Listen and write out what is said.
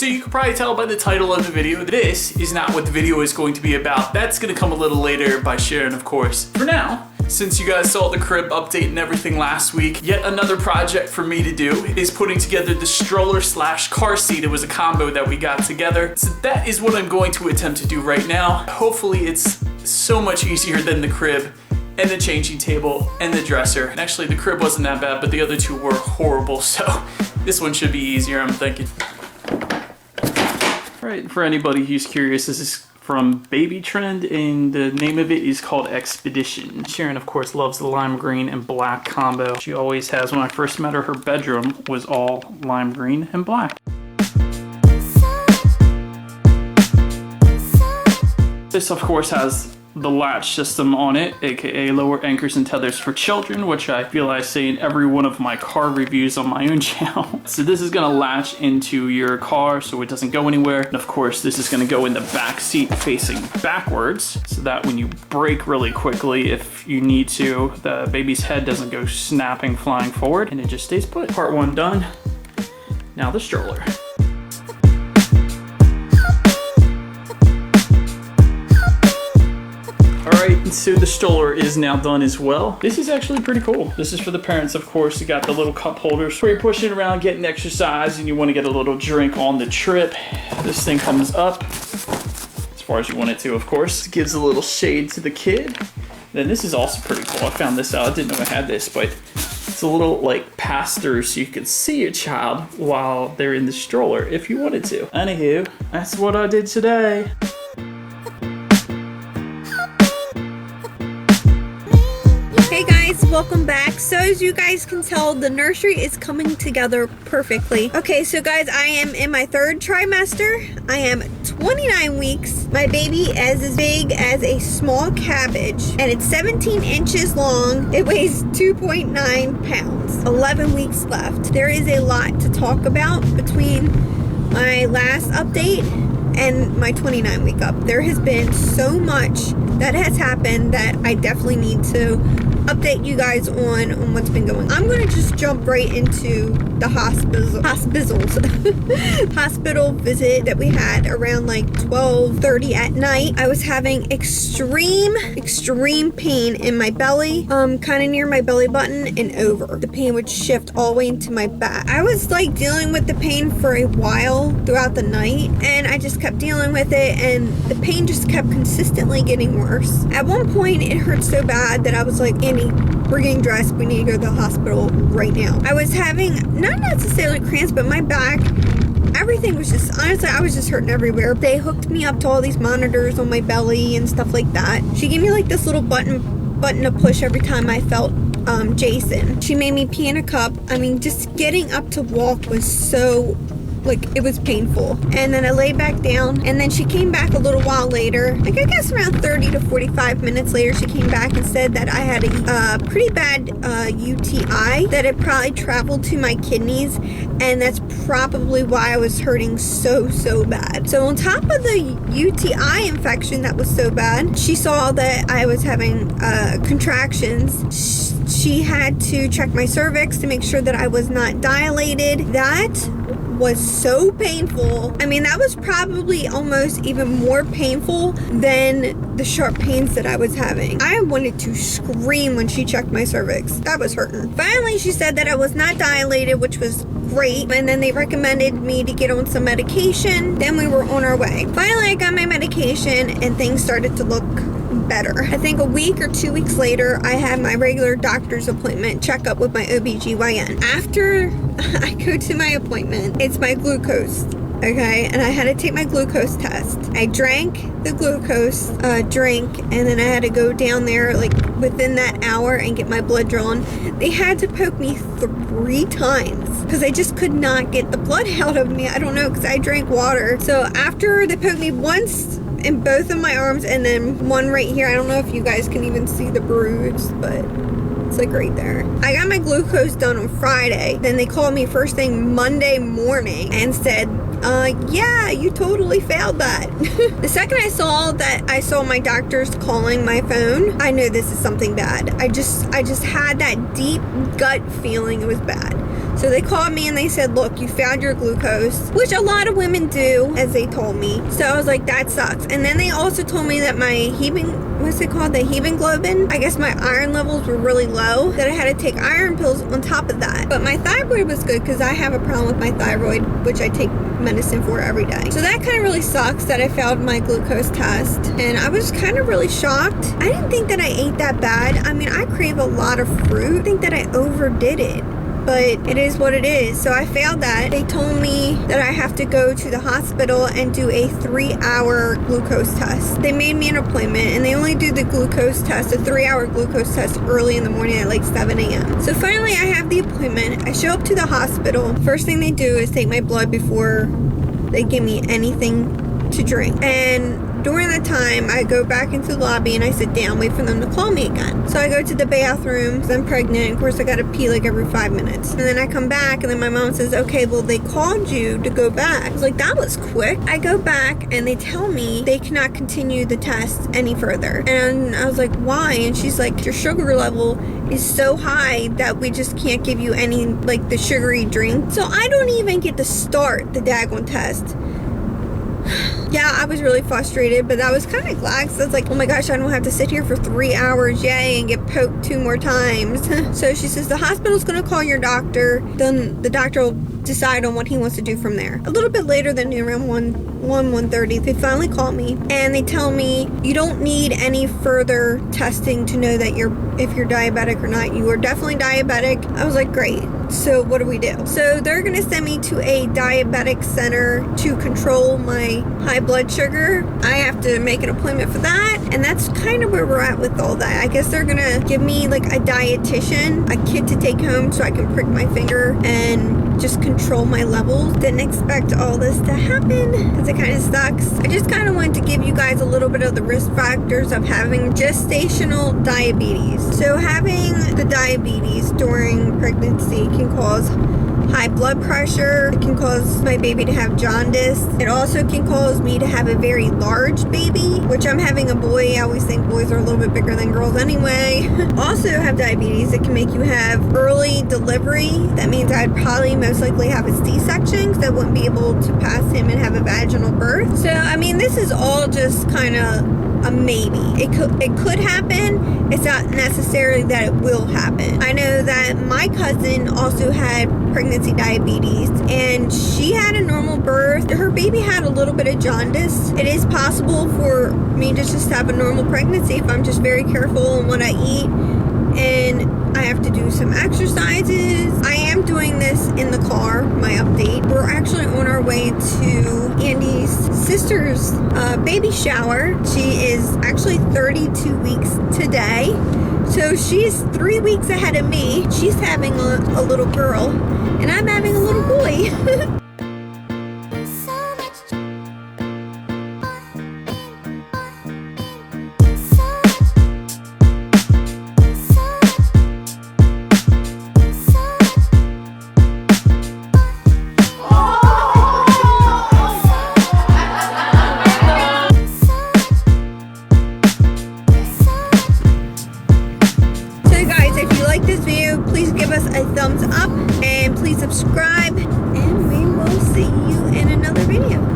So you can probably tell by the title of the video, this is not what the video is going to be about. That's gonna come a little later by Sharon, of course. For now, since you guys saw the crib update and everything last week, yet another project for me to do is putting together the stroller slash car seat. It was a combo that we got together. So that is what I'm going to attempt to do right now. Hopefully it's so much easier than the crib and the changing table and the dresser. And actually the crib wasn't that bad, but the other two were horrible. So this one should be easier, I'm thinking. All right, for anybody who's curious, this is from Baby Trend, and the name of it is called Expedition. Sharon, of course, loves the lime green and black combo. She always has. When I first met her, her bedroom was all lime green and black. This, of course, has the latch system on it, aka lower anchors and tethers for children, which I feel I say in every one of my car reviews on my own channel. So this is gonna latch into your car so it doesn't go anywhere. And of course, this is gonna go in the back seat facing backwards so that when you brake really quickly, if you need to, the baby's head doesn't go snapping, flying forward, and it just stays put. Part one done. Now the stroller. Alright, so the stroller is now done as well. This is actually pretty cool. This is for the parents, of course. You got the little cup holders where you're pushing around, getting exercise, and you want to get a little drink on the trip. This thing comes up as far as you want it to, of course. It gives a little shade to the kid. Then this is also pretty cool. I found this out. I didn't know I had this, but it's a little like pass-through so you can see your child while they're in the stroller if you wanted to. Anywho, that's what I did today. Hey guys, welcome back. So as you guys can tell, the nursery is coming together perfectly. Okay, so guys, I am in my third trimester. I am 29 weeks. My baby is as big as a small cabbage, and it's 17 inches long. It weighs 2.9 pounds. 11 weeks left. There is a lot to talk about between my last update and my 29 week up. There has been so much that has happened that I definitely need to update you guys on what's been going on. I'm gonna just jump right into the hospital visit that we had around like 12:30 at night. I was having extreme pain in my belly, kind of near my belly button and over. The pain would shift all the way into my back. I was like dealing with the pain for a while throughout the night, and I just kept dealing with it, and the pain just kept consistently getting worse. At one point it hurt so bad that I was like, Andy, we're getting dressed, we need to go to the hospital right now. I was having not necessarily cramps, but my back, everything was just, honestly, I was just hurting everywhere. They hooked me up to all these monitors on my belly and stuff like that. She gave me like this little button to push every time I felt Jason. She made me pee in a cup. I mean, just getting up to walk was so, like, it was painful. And then I lay back down, and then she came back a little while later, like I guess around 30 to 45 minutes later, she came back and said that I had a pretty bad UTI, that it probably traveled to my kidneys, and that's probably why I was hurting so bad. So on top of the UTI infection that was so bad, she saw that I was having contractions. She had to check my cervix to make sure that I was not dilated. That was so painful. I mean, that was probably almost even more painful than the sharp pains that I was having. I wanted to scream when she checked my cervix. That was hurting. Finally, she said that I was not dilated, which was great, and then they recommended me to get on some medication. Then we were on our way. Finally, I got my medication and things started to look better. I think a week or 2 weeks later, I had my regular doctor's appointment checkup with my OBGYN. After I go to my appointment, it's my glucose, okay? And I had to take my glucose test. I drank the glucose drink, and then I had to go down there like within that hour and get my blood drawn. They had to poke me 3 times because I just could not get the blood out of me. I don't know, because I drank water. So after they poked me once in both of my arms and then one right here, I don't know if you guys can even see the bruise, but it's like right there. I got my glucose done on Friday. Then they called me first thing Monday morning and said, yeah, you totally failed that. The second I saw my doctors calling my phone, I knew this is something bad. I just had that deep gut feeling it was bad. So they called me and they said, look, you found your glucose, which a lot of women do, as they told me. So I was like, that sucks. And then they also told me that my what's it called? The hemoglobin. I guess my iron levels were really low, that I had to take iron pills on top of that. But my thyroid was good because I have a problem with my thyroid, which I take medicine for every day. So that kind of really sucks that I failed my glucose test. And I was kind of really shocked. I didn't think that I ate that bad. I mean, I crave a lot of fruit. I think that I overdid it. But it is what it is. So I failed that. They told me that I have to go to the hospital and do a 3-hour glucose test. They made me an appointment and they only do the glucose test, a 3-hour glucose test early in the morning at like 7 a.m. So finally I have the appointment. I show up to the hospital. First thing they do is take my blood before they give me anything to drink. And during that time, I go back into the lobby and I sit down, wait for them to call me again. So I go to the bathroom because I'm pregnant. Of course, I gotta pee like every 5 minutes. And then I come back and then my mom says, okay, well, they called you to go back. I was like, that was quick. I go back and they tell me they cannot continue the test any further. And I was like, why? And she's like, your sugar level is so high that we just can't give you any, like, the sugary drink. So I don't even get to start the daggone test. Yeah, I was really frustrated, but I was kind of glad because I was like, oh my gosh, I don't have to sit here for 3 hours, yay, and get poked 2 more times. So she says the hospital's going to call your doctor, then the doctor will decide on what he wants to do from there. A little bit later than around 1:30, they finally call me and they tell me you don't need any further testing to know that if you're diabetic or not. You are definitely diabetic. I was like, great. So what do we do? So they're going to send me to a diabetic center to control my high blood sugar. I have to make an appointment for that. And that's kind of where we're at with all that. I guess they're going to give me like a dietitian, a kit to take home so I can prick my finger and just control my levels. Didn't expect all this to happen because it kind of sucks. I just kind of wanted to give you guys a little bit of the risk factors of having gestational diabetes. So having the diabetes during pregnancy can cause high blood pressure. It can cause my baby to have jaundice. It also can cause me to have a very large baby, which I'm having a boy. I always think boys are a little bit bigger than girls anyway. Also have diabetes. It can make you have early delivery. That means I'd probably most likely have a C-section because I wouldn't be able to pass him and have a vaginal birth. So, I mean, this is all just kind of a maybe. It could happen. It's not necessarily that it will happen. I know that my cousin also had pregnancy diabetes and she had a normal birth. Her baby had a little bit of jaundice. It is possible for me to just have a normal pregnancy if I'm just very careful on what I eat, and I have to do some exercises. I am doing this in the car, my update. We're actually on our way to Andy's sister's baby shower. She is actually 32 weeks today. So she's 3 weeks ahead of me. She's having a little girl and I'm having a little boy. Please give us a thumbs up and please subscribe, and we will see you in another video.